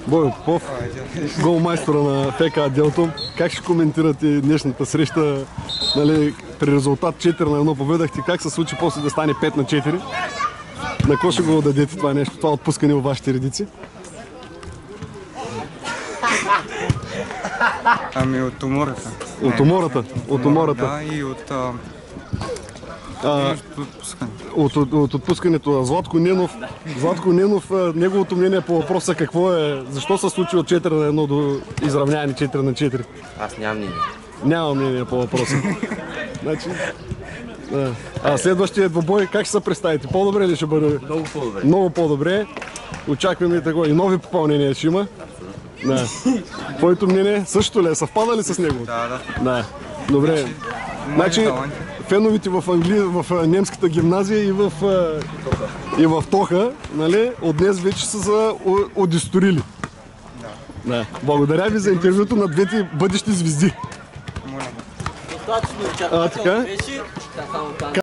Бойо Попов, голмайстора на ФК Делтон. Как ще коментирате днешната среща? Нали, при резултат 4-1 победахте, как се случи после да стане 5-4? На кой ще го дадете това нещо, това отпускане във вашите редици? Ами от умората. От умората? От умората. Да, и от от отпускането на Златко Ненов. Златко Ненов, неговото мнение по въпроса какво е, защо се случи от 4-1 до изравняване 4-4? Аз нямам мнение. Нямам мнение по въпроса. Значи, а следващия двубой как ще се представите? По-добре ли ще бъде? Много по-добре. Много по-добре. Очакваме такова и нови попълнения ще има. Да. Твоето мнение също ли е? Съвпада ли с него? Да. Добре. Значи, феновите в Англия, в немската гимназия и в Тоха, нали, от днес вече са за удисторили. Да. Благодаря ви за интервюто на двете бъдещи звезди. Достатъчно очаквателно беше.